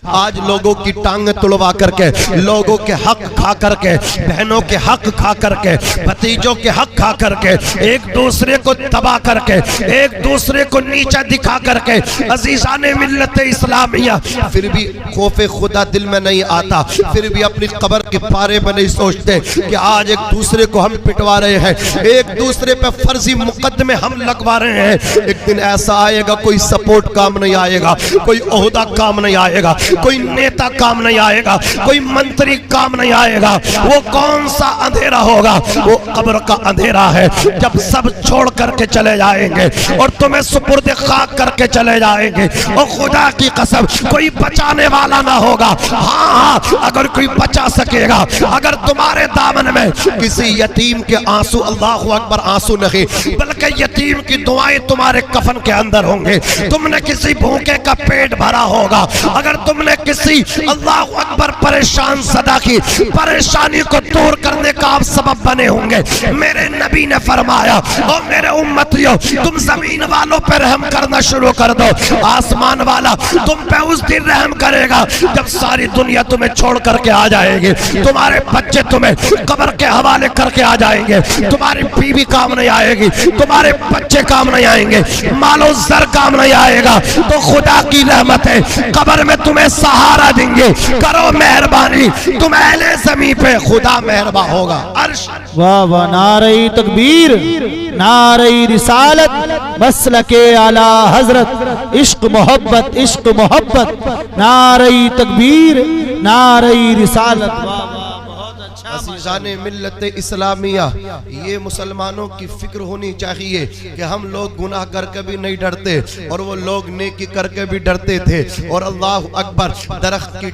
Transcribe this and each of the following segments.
آج لوگوں کی ٹانگیں تڑوا کر کے، لوگوں کے حق کھا کر کے، بہنوں کے حق کھا کر کے، بھتیجوں کے حق کھا کر کے، ایک دوسرے کو تباہ کر کے، ایک دوسرے کو نیچا دکھا کر کے، عزیزان ملت اسلامیہ پھر بھی خوف خدا دل میں نہیں آتا، پھر بھی اپنی قبر کے بارے میں نہیں سوچتے کہ آج ایک دوسرے کو ہم پٹوا رہے ہیں، ایک دوسرے پہ فرضی مقدمے ہم لگوا رہے ہیں۔ ایک دن ایسا آئے گا کوئی سپورٹ کام نہیں آئے گا، کوئی عہدہ کام نہیں آئے گا، کوئی نیتا کام نہیں آئے گا، کوئی منتری کام نہیں آئے گا۔ وہ کون سا اندھیرا ہوگا؟ وہ قبر کا اندھیرا ہے، جب سب چھوڑ کر کے چلے جائیں گے اور تمہیں سپرد خاک کر کے چلے جائیں گے، اور خدا کی قسم کوئی بچانے والا نہ ہوگا۔ ہاں اگر کوئی بچا سکے گا، اگر تمہارے دامن میں کسی یتیم کے آنسو، اللہ اکبر، آنسو نہیں بلکہ یتیم کی دعائیں تمہارے کفن کے اندر ہوں گے، تم نے کسی بھوکے کا پیٹ بھرا ہوگا، اگر تم نے کسی اللہ اکبر پریشان زدہ کی پریشانی کو دور کرنے کا آپ سبب بنے ہوں گے۔ میرے نبی نے فرمایا، اور میرے امتیوں تم زمین والوں پہ رحم کرنا شروع کر دو، آسمان والا تم پہ اس دن رحم کرے گا جب ساری دنیا تمہیں چھوڑ کر کے آ جائے گی، تمہارے بچے تمہیں قبر کے حوالے کر کے آ جائیں گے، تمہاری بیوی کام نہیں آئے گی، تمہارے بچے کام نہیں آئیں گے، مال و زر کام نہیں آئے گا، تو خدا کی رحمت ہے قبر میں تمہیں سہارا دیں گے۔ کرو مہربانی، تم اہل زمین پہ خدا مہربان ہوگا۔ عرش واہ واہ، نعرہ تکبیر، نعرہ رسالت، مسلک اعلی حضرت، عشق محبت، عشق محبت، نعرہ تکبیر، نعرہ رسالت۔ عزیزان ملت اسلامیہ، یہ مسلمانوں کی فکر ہونی چاہیے کہ ہم لوگ گناہ کر کے بھی نہیں ڈرتے، اور وہ لوگ نیکی کر کے بھی ڈرتے تھے، اور اللہ اکبر درخت کی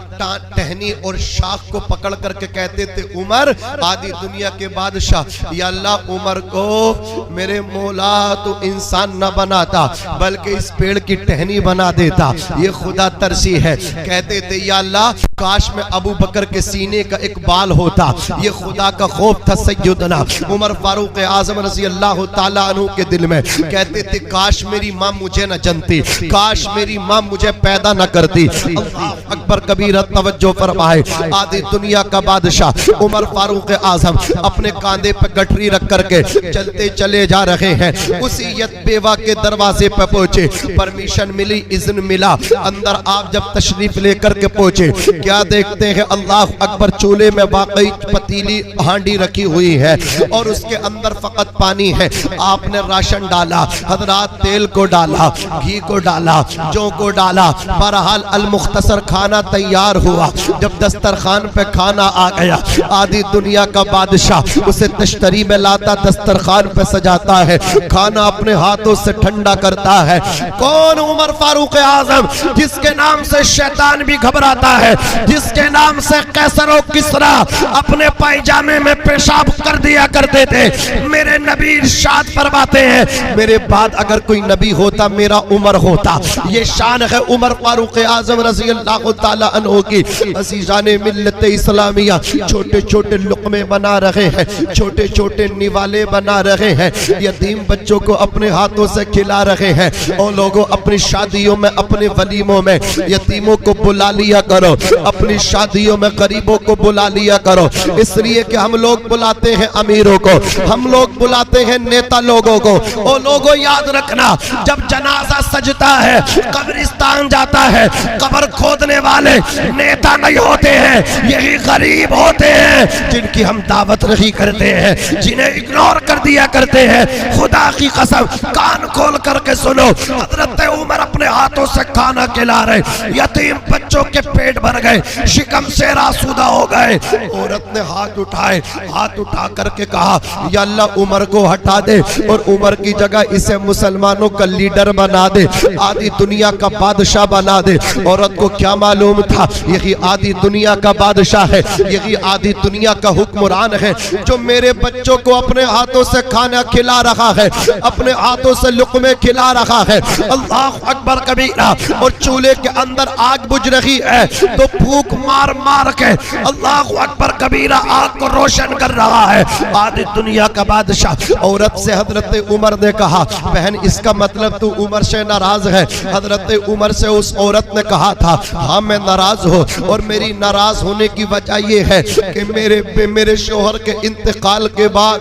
ٹہنی اور شاخ کو پکڑ کر کے کہتے تھے، عمر آدھی دنیا کے بادشاہ، یا اللہ عمر کو میرے مولا تو انسان نہ بناتا بلکہ اس پیڑ کی ٹہنی بنا دیتا، یہ خدا ترسی ہے۔ کہتے تھے یا اللہ کاش میں ابو بکر کے سینے کا ایک بال ہوتا، یہ خدا کا خوف تھا سیدنا عمر فاروق اعظم رضی اللہ تعالیٰ عنہ کے دل میں۔ کہتے تھے کاش میری ماں مجھے نہ جنتی، کاش میری ماں مجھے پیدا نہ کرتی۔ اللہ اکبر کبیرہ، توجہ فرمائے، آدھی دنیا کا بادشاہ عمر فاروق اعظم اپنے کاندھے پہ گٹری رکھ کر کے چلتے چلے جا رہے ہیں، اسی یت بیوہ کے دروازے پہ پہنچے، پرمیشن ملی، اذن ملا، اندر آپ جب تشریف لے کر کے پہنچے، کیا دیکھتے ہیں؟ اللہ اکبر، چولہے میں واقعی پتیلی ہانڈی رکھی ہوئی ہے اور اس کے اندر فقط پانی ہے۔ آپ نے راشن ڈالا، حضرات تیل کو ڈالا، گھی کو ڈالا، جو کو ڈالا، بہرحال المختصر کھانا تیار ہوا۔ جب دسترخوان پہ کھانا آ گیا، آدھی دنیا کا بادشاہ اسے تشتری میں لاتا، دسترخوان پہ سجاتا ہے، کھانا اپنے ہاتھوں سے ٹھنڈا کرتا ہے۔ کون؟ عمر فاروق اعظم، جس کے نام سے شیطان بھی گھبراتا ہے، جس کے نام سے قیصر و کسریٰ اپنے پائجامے میں پیشاب کر دیا کرتے تھے۔ میرے نبی ارشاد فرماتے ہیں، میرے بعد اگر کوئی نبی ہوتا میرا عمر ہوتا۔ یہ شان ہے عمر فاروق اعظم رضی اللہ تعالیٰ عنہ کی۔ عزیزان ملت اسلامیہ، چھوٹے چھوٹے لقمے بنا رہے ہیں، چھوٹے چھوٹے نوالے بنا رہے ہیں، یتیم بچوں کو اپنے ہاتھوں سے کھلا رہے ہیں۔ اور لوگوں اپنی شادیوں میں، اپنے ولیموں میں یتیموں کو بلا لیا کرو، اپنی شادیوں میں غریبوں کو بلا لیا کرو، اس لیے کہ ہم لوگ بلاتے ہیں امیروں کو، ہم لوگ بلاتے ہیں نیتا لوگوں کو۔ اور لوگوں یاد رکھنا، جب جنازہ سجتا ہے، قبرستان جاتا ہے، قبر کھودنے والے نیتا نہیں ہوتے ہیں، یہی غریب ہوتے ہیں جن کی ہم دعوت نہیں کرتے ہیں، جنہیں اگنور کر دیا کرتے ہیں۔ خدا کی قسم، کان کھول کر کے سنو، حضرت عمر اپنے ہاتھوں سے کھانا کھلا رہے، یتیم بچوں کے پیٹ بھر گئے، شکم سے آسودہ ہو گئے۔ عورت نے ہاتھ اٹھائے، ہاتھ اٹھا کر کے کہا یا اللہ عمر کو ہٹا دے اور عمر کی جگہ اسے مسلمانوں کا لیڈر بنا دے، آدھی دنیا کا بادشاہ بنا دے۔ عورت کو کیا معلوم تھا یہی آدھی دنیا کا بادشاہ ہے، یہی آدھی دنیا کا حکمران ہے، جو میرے بچوں کو اپنے ہاتھوں سے کھانا کھلا رہا ہے، اپنے ہاتھوں سے لقمے کھلا رہا ہے۔ اللہ اکبر کبیرہ۔ اور چولہے کے اندر آگ بجھ رہی نہیں ہے تو پھوک مار مار کے اللہ اکبر کبیرہ آگ کو روشن کر رہا ہے۔ آدھی دنیا کا بادشاہ عورت سے حضرت عمر نے کہا بہن اس کا مطلب تو عمر سے ناراض ہے؟ حضرت عمر سے اس عورت نے کہا تھا ہاں میں ناراض ہوں، اور میری ناراض ہونے کی وجہ یہ ہے کہ میرے شوہر کے انتقال کے بعد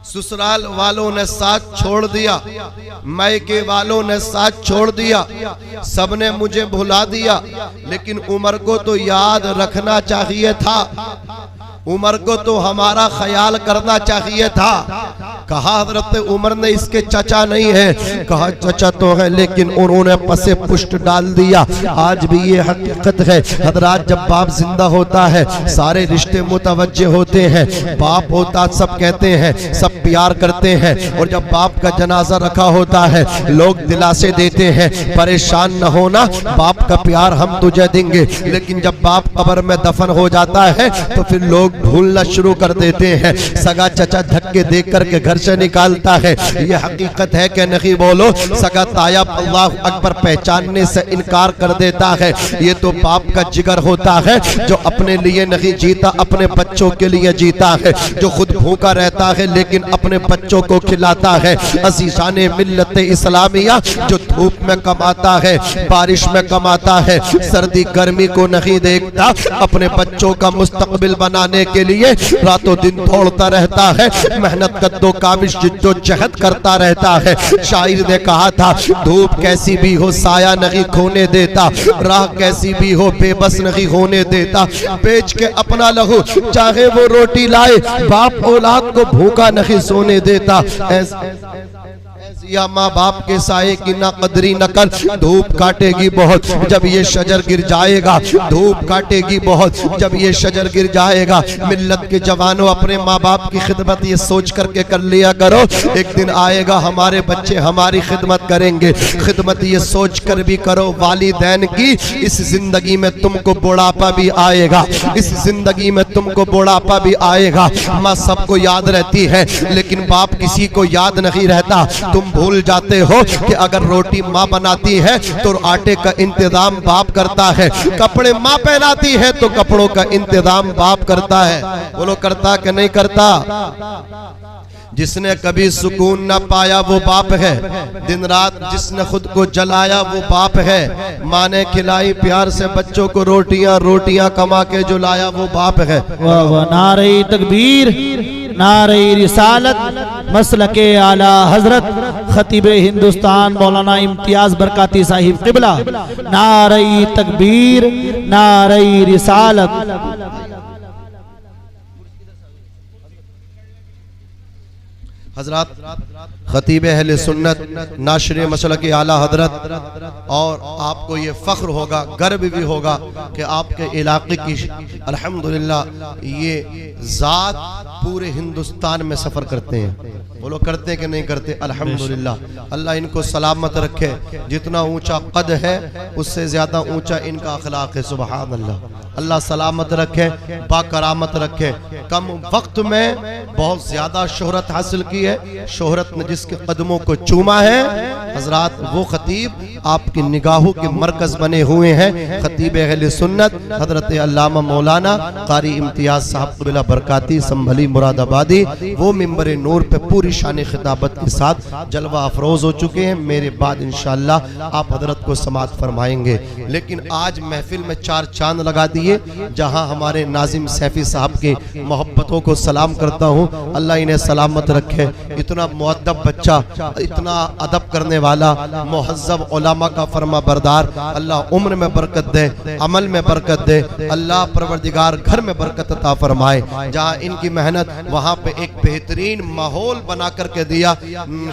سسرال والوں نے ساتھ چھوڑ دیا، مائکے والوں نے ساتھ چھوڑ دیا، سب نے مجھے بھلا دیا، لیکن عمر کو تو یاد رکھنا چاہیے تھا، عمر کو تو ہمارا خیال کرنا چاہیے تھا۔ کہا حضرت عمر نے اس کے چچا نہیں ہے، کہا چچا تو ہے لیکن انہوں نے پسے پشت ڈال دیا۔ آج بھی یہ حقیقت ہے حضرات، جب باپ زندہ ہوتا ہے سارے رشتے متوجہ ہوتے ہیں، باپ ہوتا سب کہتے ہیں، سب پیار کرتے ہیں، اور جب باپ کا جنازہ رکھا ہوتا ہے لوگ دلاسے دیتے ہیں پریشان نہ ہونا، باپ کا پیار ہم تجھے دیں گے، لیکن جب باپ قبر میں دفن ہو جاتا ہے تو پھر لوگ بھولنا شروع کر دیتے ہیں، سگا چچا دھکے دیکھ کر کے گھر سے نکالتا ہے۔ یہ حقیقت ہے کہ نہیں بولو؟ سگا تایا اللہ اکبر پہچاننے سے انکار کر دیتا ہے۔ یہ تو باپ کا جگر ہوتا ہے جو اپنے لیے نہیں جیتا، اپنے بچوں کے لیے جیتا ہے، جو خود بھوکا رہتا ہے لیکن اپنے بچوں کو کھلاتا ہے۔ عزیزان ملت اسلامیہ، جو دھوپ میں کماتا ہے، بارش میں کماتا ہے، سردی گرمی کو نہیں دیکھتا، اپنے بچوں کا مستقبل بنانے کے لیے راتوں دن دوڑتا رہتا ہے، محنت کدو کاوش جد و جہد کرتا رہتا ہے۔ شاعر نے کہا تھا دھوپ کیسی بھی ہو سایہ نہیں کھونے دیتا، راہ کیسی بھی ہو بے بس نہیں ہونے دیتا، بیچ کے اپنا لہو چاہے وہ روٹی لائے، باپ اولاد کو بھوکا نہیں سونے دیتا۔ یا ماں باپ کے سائے کی نہ قدری نہ کر، دھوپ کاٹے گی بہت جب یہ شجر گر جائے گا، دھوپ کاٹے گی بہت جب یہ شجر گر جائے گا۔ ملت کے جوانوں اپنے ماں باپ کی خدمت یہ سوچ کر کے کر لیا کرو، ایک دن آئے گا ہمارے بچے ہماری خدمت کریں گے۔ خدمت یہ سوچ کر بھی کرو والدین کی، اس زندگی میں تم کو بڑھاپا بھی آئے گا، اس زندگی میں تم کو بڑھاپا بھی آئے گا۔ ماں سب کو یاد رہتی ہے لیکن باپ کسی کو یاد نہیں رہتا۔ تم بھول جاتے ہو کہ اگر روٹی ماں بناتی ہے تو آٹے کا انتظام باپ کرتا ہے، کپڑے ماں پہناتی ہے تو کپڑوں کا انتظام باپ کرتا ہے۔ بولو کرتا کہ نہیں کرتا؟ جس نے کبھی سکون نہ پایا وہ باپ ہے، دن رات جس نے خود کو جلایا وہ باپ ہے، ماں نے کھلائی پیار سے بچوں کو روٹیاں کما کے جو لایا وہ باپ ہے۔ نعرہ تکبیر، نعرہ رسالت، مسلک اعلی حضرت خطیب ہندوستان مولانا امتیاز برکاتی صاحب قبلہ، نعرہ تکبیر، نعرہ رسالت۔ حضرات خطیب اہل سنت ناشر مسلک اعلی حضرت، اور آپ کو یہ فخر ہوگا، گرو بھی ہوگا کہ آپ کے علاقے کی الحمدللہ یہ ذات پورے ہندوستان میں سفر کرتے ہیں۔ بولو کرتے ہیں کہ نہیں کرتے؟ الحمدللہ اللہ ان کو سلامت رکھے، جتنا اونچا قد ہے اس سے زیادہ اونچا ان کا اخلاق ہے، سبحان اللہ۔ اللہ سلامت رکھے، با کرامت رکھے۔ کم وقت میں بہت زیادہ شہرت حاصل کی ہے، شہرت نے جس کے قدموں کو چوما ہے، حضرات وہ خطیب آپ کی نگاہوں کے مرکز بنے ہوئے ہیں۔ خطیب اہل سنت حضرت علامہ مولانا قاری امتیاز صاحب قبلہ برکاتی سنبھلی مراد آبادی، وہ منبر نور پہ پوری شان خطابت کے ساتھ جلوہ افروز ہو چکے ہیں۔ میرے بعد انشاءاللہ آپ حضرت کو سماعت فرمائیں گے، لیکن آج محفل میں چار چاند لگا دیے، جہاں ہمارے ناظم سیفی صاحب کی محبتوں کو سلام کرتا ہوں، اللہ انہیں سلامت رکھے۔ اتنا مؤدب بچہ، اتنا ادب کرنے والا، مہذب علماء کا فرما بردار، اللہ عمر میں برکت دے، عمل میں برکت دے، اللہ پروردگار گھر میں برکت عطا فرمائے۔ جہاں ان کی محنت وہاں پہ ایک بہترین ماحول بنا کر کے دیا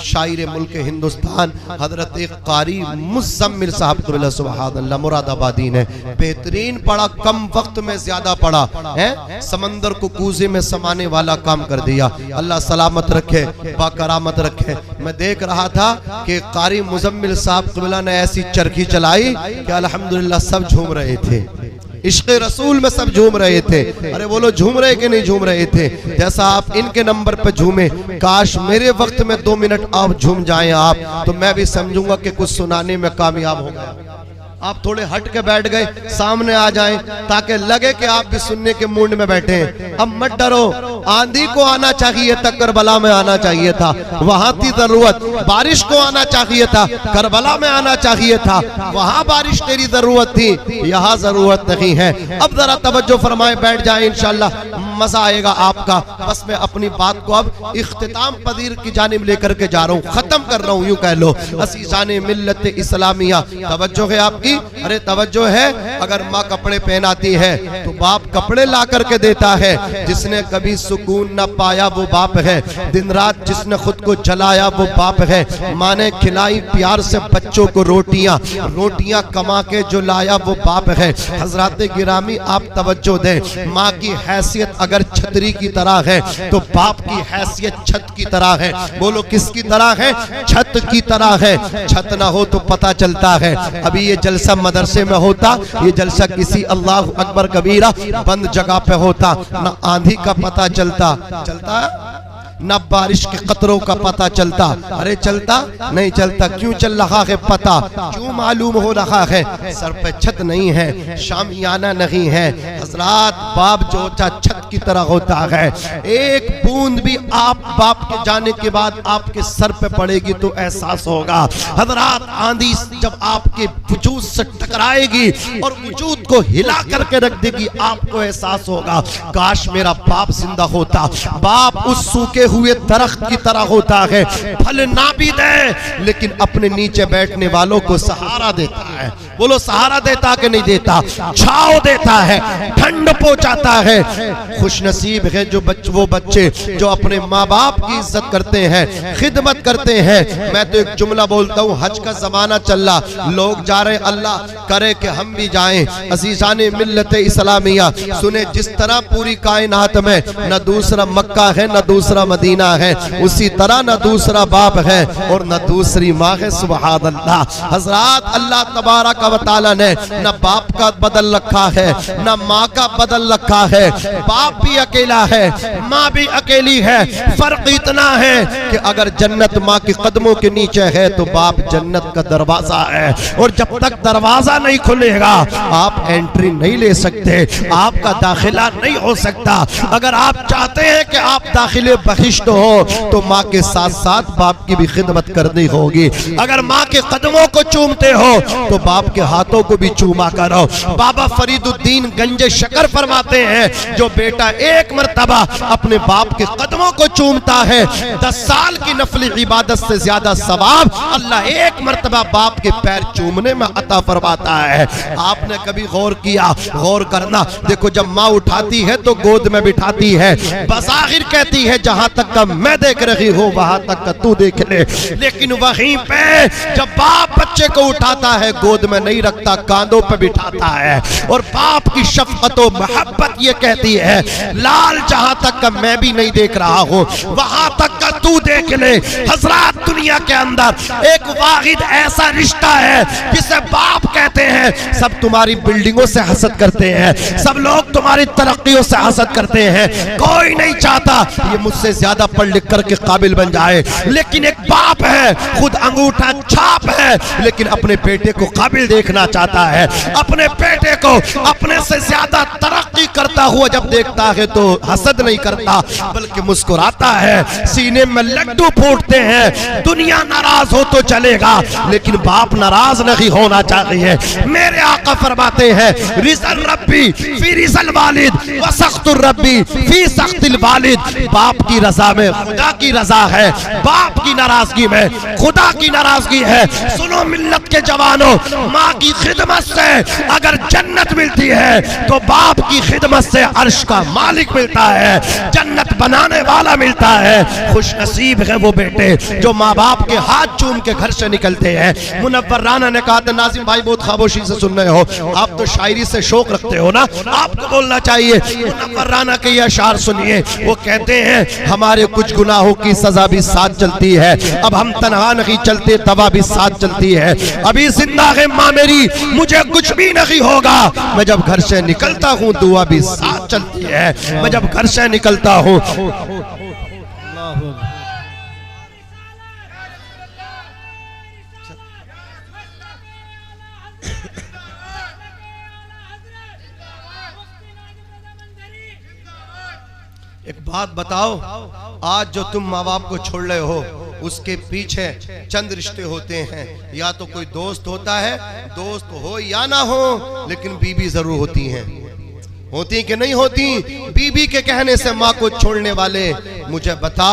شاعر ملک ہندوستان حضرت قاری مزمل صاحب قبلہ سبحان اللہ مراد آبادی نے بہترین پڑھا، کم وقت میں زیادہ پڑھا ہے، سمندر کو کوزے میں سمانے والا کام کر دیا۔ اللہ سلامت رکھے، با کرامت رکھے۔ میں دیکھ رہا تھا کہ قاری مزمل صاحب قبلہ نے ایسی چرخی چلائی کہ الحمدللہ سب جھوم رہے تھے۔ عشق رسول میں سب جھوم رہے تھے. ارے بولو جھوم رہے کہ نہیں جھوم رہے تھے؟ جیسا آپ ان کے نمبر پہ جھومے، کاش میرے وقت میں 2 منٹ آپ جھوم جائیں آپ، تو میں بھی سمجھوں گا کہ کچھ سنانے میں کامیاب ہو گیا. آپ تھوڑے ہٹ کے بیٹھ گئے، سامنے آ جائیں تاکہ لگے کہ آپ بھی سننے کے موڈ میں بیٹھے ہیں. اب مت ڈرو، آندھی کو آنا چاہیے تھا، کربلا میں آنا چاہیے تھا، وہاں تھی ضرورت. بارش کو آنا چاہیے تھا، کربلا میں آنا چاہیے تھا، وہاں بارش تیری ضرورت تھی، یہاں ضرورت نہیں ہے. اب ذرا توجہ فرمائیں، بیٹھ جائیں، انشاءاللہ مزہ آئے گا آپ کا. بس میں اپنی بات کو اب اختتام پذیر کی جانب لے کر کے جا رہا ہوں، ختم کر رہا ہوں یوں کہہ لو. عزیزان ملت اسلامیہ، توجہ ہے آپ کی؟ ارے توجہ ہے. اگر ماں کپڑے پہناتی ہے تو باپ کپڑے لا کر کے دیتا ہے. جس نے کبھی سکون نہ پایا وہ باپ ہے. دن رات جس نے خود کو جلایا وہ باپ ہے. ماں نے کھلائی پیار سے بچوں کو روٹیاں کما کے جو لایا وہ باپ ہے. حضرات گرامی آپ توجہ دیں، ماں کی حیثیت اگر چھتری کی طرح ہے تو باپ کی حیثیت چھت کی طرح ہے. بولو کس کی طرح ہے؟ چھت کی طرح ہے. چھت نہ ہو تو پتہ چلتا ہے. ابھی یہ جلسہ مدرسے میں ہوتا، یہ جلسہ کسی اللہ اکبر کبیرہ بند جگہ پہ ہوتا، نہ آندھی کا پتہ چلتا نہ بارش کے قطروں کا پتہ چلتا. ارے چلتا نہیں چلتا. کیوں چل رہا ہے پتہ؟ کیوں معلوم ہو رہا ہے؟ سر پہ چھت نہیں ہے، شامیانہ نہیں ہے. حضرات باپ جو چھت کی طرح ہوتا ہے. ایک بوند بھی آپ باپ کے جانے کے بعد آپ کے سر پہ پڑے گی تو احساس ہوگا. حضرات آندھی جب آپ کے وجود سے ٹکرائے گی اور وجود کو ہلا کر کے رکھ دے گی، آپ کو احساس ہوگا کاش میرا باپ زندہ ہوتا. باپ اس سوکے ہوئے درخت کی طرح ہوتا ہے، پھل نہ بھی دے لیکن اپنے نیچے بیٹھنے والوں کو سہارا دیتا ہے. بولو سہارا دیتا کہ نہیں دیتا؟ چھاؤ دیتا ہے، ٹھنڈ پہنچاتا ہے. خوش نصیب ہے وہ بچے جو اپنے ماں باپ کی عزت کرتے ہیں، خدمت کرتے ہیں. میں تو ایک جملہ بولتا ہوں، حج کا زمانہ چل رہا، لوگ جا رہے، اللہ کرے کہ ہم بھی جائیں. عزیزان ملت اسلامیہ سنیں، جس طرح پوری کائنات میں نہ دوسرا مکہ ہے نہ دوسرا مدینہ ہے، اسی طرح نہ دوسرا باپ ہے اور نہ دوسری ماں ہے. سبحان اللہ. حضرات اللہ تبارک و تعالی نے نہ باپ کا بدل رکھا ہے نہ ماں کا بدل رکھا ہے. باپ بھی اکیلا ہے، ماں بھی اکیلی ہے. فرق اتنا ہے کہ اگر جنت ماں کے قدموں کے نیچے ہے تو باپ جنت کا دروازہ ہے، اور جب تک دروازہ نہیں کھلے گا آپ انٹری نہیں لے سکتے، آپ کا داخلہ نہیں ہو سکتا. اگر آپ چاہتے ہیں کہ آپ داخلے بخشت ہو تو ماں کے ساتھ ساتھ باپ کی بھی خدمت کرنی ہوگی. اگر ماں کے قدموں کو چومتے ہو تو باپ کے ہاتھوں کو بھی چوما کرو. بابا فرید الدین گنج شکر فرماتے ہیں، جو بیٹا ایک مرتبہ اپنے باپ کے قدموں کو چومتا ہے 10 سال کی نفلی عبادت سے زیادہ ثواب اللہ ایک مرتبہ باپ کے پیر چومنے میں عطا فرماتا ہے. آپ نے کبھی غور کیا؟ غور کرنا. دیکھو جب ماں اٹھاتی ہے تو گود میں بٹھاتی ہے، بظاہر کہتی ہے جہاں تک کا میں دیکھ رہی ہوں وہاں تک کا تو دیکھ لے، لیکن وہیں پہ جب باپ بچے کو اٹھاتا ہے گود میں نہیں رکھتا، کاندھوں پہ بٹھاتا ہے. اور باپ کی شفقت و محبت یہ کہتی ہے لال جہاں تک کا میں بھی نہیں دیکھ رہا ہوں وہاں تک کا تو دیکھ لے. حضرات دنیا کے اندر ایک واحد ایسا رشتہ ہے جسے باپ کہتے ہیں. سب تمہاری بلڈنگوں سے حسد کرتے ہیں، سب لوگ تمہاری ترقیوں سے حسد کرتے ہیں، کوئی نہیں چاہتا یہ مجھ سے زیادہ پڑھ لکھ کر کے قابل بن جائے. لیکن ایک باپ ہے، خود انگوٹھا چھاپ ہے، لیکن اپنے بیٹے کو قابل دیکھنا چاہتا ہے. اپنے بیٹے کو اپنے سے زیادہ ترقی کرتا ہوا جب دیکھتا ہے تو حسد نہیں کرتا بلکہ مسکراتا ہے. سینے میں لڈو پھوٹتے ہیں. دنیا ناراض ہو تو چلے گا لیکن باپ ناراض نہیں ہونا چاہیے. میرے آقا فرماتے ہیں رضا الربی فی رضا الوالد و سخط الربی فی سخط الوالد. باپ کی رضا میں خدا کی رضا ہے، باپ کی ناراضگی میں خدا کی ناراضگی ہے. سنو ملت کے جوانوں، ماں کی خدمت سے اگر جنت ملتی ہے تو باپ کی خدمت سے عرش کا مالک ملتا ہے، جنت بنانے والا ملتا ہے. خوش نصیب ہے وہ بیٹے جو ماں باپ کے ہاتھ چوم کے گھر سے نکلتے ہیں. منور رانا نے کہا تھا، ناظم بھائی بہت خاموشی سے سن رہے ہو، آپ تو شاعری سے شوق رکھتے ہو نا، آپ کو بولنا چاہیے. منور رانا کے یہ اشعار سنیے. وہ کہتے ہیں ہمارے کچھ گناہوں کی سزا بھی ساتھ چلتی ہے، اب ہم تنہا نہیں چلتے دوا بھی ساتھ چلتی ہے. ابھی زندہ ہے ماں میری، مجھے کچھ بھی نہیں ہوگا۔ میں جب گھر سے نکلتا ہوں دعا بھی ساتھ چلتی ہے، میں جب گھر سے نکلتا ہوں ایک بات بتاؤ، آج جو تم ماں باپ کو چھوڑ رہے ہو اس کے پیچھے چند رشتے ہوتے ہیں، یا تو کوئی دوست ہوتا ہے، دوست ہو یا نہ ہو لیکن بیوی ضرور ہوتی ہیں، ہوتی کہ نہیں ہوتی؟ بیوی کے کہنے سے ماں کو چھوڑنے والے، مجھے بتا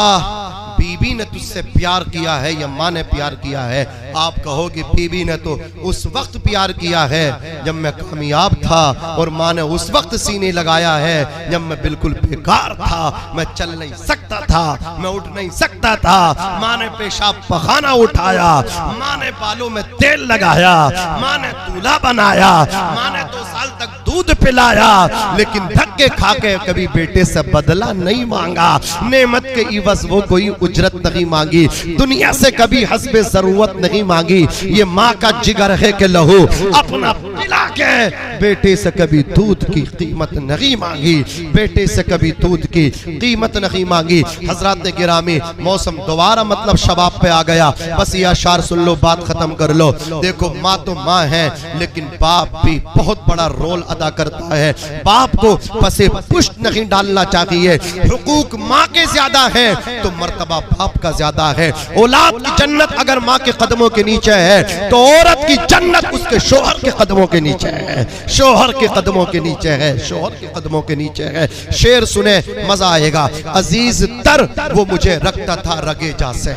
بیوی نے تجھ سے پیار کیا ہے یا ماں نے پیار کیا ہے؟ آپ کہو کہ بیوی نے تو اس وقت پیار کیا ہے جب میں کامیاب تھا، اور ماں نے اس وقت سینے لگایا ہے جب میں بالکل بیکار تھا، میں چل نہیں سکتا تھا، میں اٹھ نہیں سکتا تھا۔ ماں نے پیشاب پخانہ اٹھایا، ماں نے بالوں میں تیل لگایا، ماں نے دولہا بنایا، ماں نے 2 سال تک دودھ پلایا، لیکن دھکے کھا کے کبھی بیٹے سے بدلہ نہیں مانگا، نعمت کے عوض وہ کوئی اجرت نہیں مانگی، دنیا سے کبھی حسب ضرورت نہیں مانگی۔ یہ ماں کا جگر ہے کہ لہو اپنا پلا کے بیٹے سے کبھی دودھ کی قیمت نہیں مانگی، بیٹے سے کبھی دودھ کی قیمت نہیں مانگی۔ حضرات گرامی، موسم دوبارہ مطلب شباب پہ آ گیا، بس یہ اشعار سن لو، بات ختم کر لو۔ دیکھو ماں تو ماں ہے، لیکن باپ بھی بہت بڑا رول ادا کرتا ہے۔ باپ کو پسے پشت نہیں ڈالنا چاہیے، حقوق ماں کے زیادہ ہیں تو مرتبہ باپ کا زیادہ ہے۔ اولاد کی جنت اگر ماں کے قدموں کے نیچے ہے تو عورت کی جنت اس کے شوہر کے قدموں کے نیچے ہے، شوہر کے قدموں کے نیچے ہے، شوہر کے قدموں کے نیچے ہے۔ شعر سنے مزہ آئے گا۔ عزیز تر وہ مجھے رکھتا تھا رگے جا سے،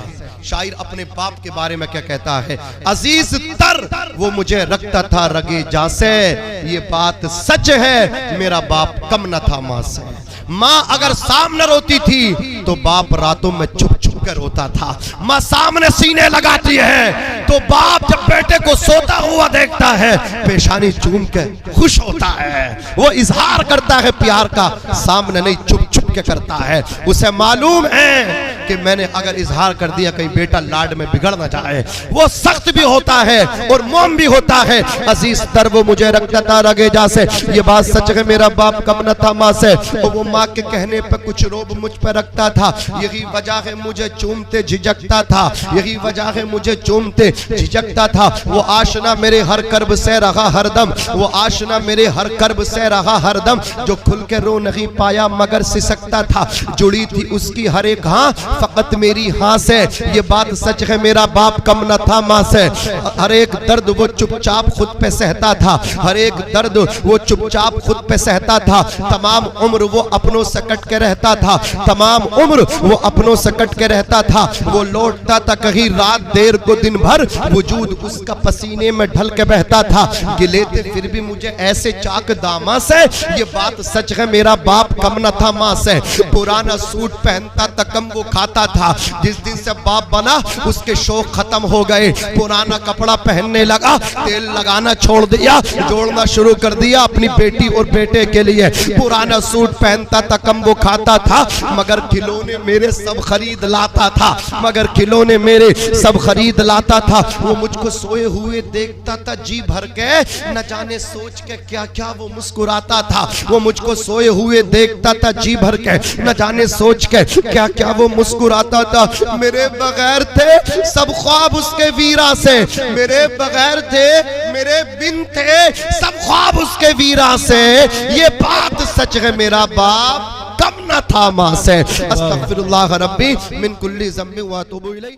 شاعر اپنے باپ کے بارے میں کیا کہتا ہے؟ عزیز تر وہ مجھے رکھتا تھا رگے جا سے، یہ بات سچ ہے میرا باپ کم نہ تھا ماں سے۔ ماں اگر سامنے روتی تھی تو باپ راتوں میں چھپ چھپ کر روتا تھا۔ ماں سامنے سینے لگاتی ہے تو باپ جب بیٹے کو سوتا ہوا دیکھتا ہے پیشانی چوم کے خوش ہوتا ہے، وہ اظہار کرتا ہے پیار کا، سامنے نہیں چھپ چھپ کے کرتا ہے۔ اسے معلوم ہے کہ میں نے اگر اظہار کر دیا کہیں بیٹا لاڈ میں بگڑ نہ جائے، وہ سخت بھی ہوتا ہے اور موم بھی ہوتا ہے۔ عزیز تر وہ مجھے رکھتا تھا رگے جا سے، یہ بات سچ ہے میرا باپ کم نہ تھا ماں سے، اور وہ ماں کے کہنے پہ کچھ روب مجھ پہ رکھتا تھا، یہی وجہ ہے مجھے چومتے جھجکتا تھا، یہی وجہ ہے مجھے چومتے جھجکتا تھا۔ وہ آشنا میرے ہر کرب سے رہا ہر دم، وہ آشنا میرے ہر کرب سے رہا ہر دم، جو کھل کے رو نہیں پایا مگر سسکتا تھا، جڑی تھی اس کی ہر ایک ہاں فقط میری ہاں سے، یہ بات سچ ہے میرا باپ کم نہ تھا ماں سے۔ ہر ایک درد وہ چپ چاپ خود پہ سہتا تھا، ہر ایک درد وہ چپ چاپ خود پہ سہتا تھا، تمام عمر وہ اپنوں سے کٹ کے رہتا تھا، تمام عمر وہ اپنوں سے کٹ کے رہتا تھا۔ وہ لوٹتا تھا کہیں رات دیر کو دن بھر، وجود اس کا پسینے میں ڈھل کے بہتا تھا، گلے تھے پھر بھی مجھے ایسے چاک داما سے، یہ بات سچ ہے میرا باپ کم نہ تھا ماں سے۔ پرانا سوٹ پہنتا تھا کم وہ کھاتا تھا، جس دن سے باپ بنا اس کے شوق ختم ہو گئے، پرانا کپڑا پہننے لگا، تیل لگانا چھوڑ دیا، جوڑنا شروع کر دیا اپنی بیٹی اور بیٹے کے لیے۔ پرانا سوٹ پہنتا تھا کم وہ کھاتا تھا، مگر کھلونے میرے سب خرید لاتا تھا، مگر کھلونے میرے سب خرید لاتا تھا۔ وہ مجھ کو سوئے ہوئے دیکھتا تھا جی بھر کے، نہ جانے سوچ کے کیا کیا وہ مسکراتا تھا، وہ مجھ کو سوئے ہوئے دیکھتا تھا جی بھر کے، نہ جانے سوچ کے کیا کیا وہ مسکراتا تھا۔ میرے بغیر تھے سب خواب اس کے ویرا سے، میرے بغیر تھے میرے بن تھے سب خواب اس کے ویرا سے، یہ بات سچ ہے میرا باپ کم نہ تھا ماں سے۔ استغفر اللہ ربی من کل ذنب واتوب الیہ۔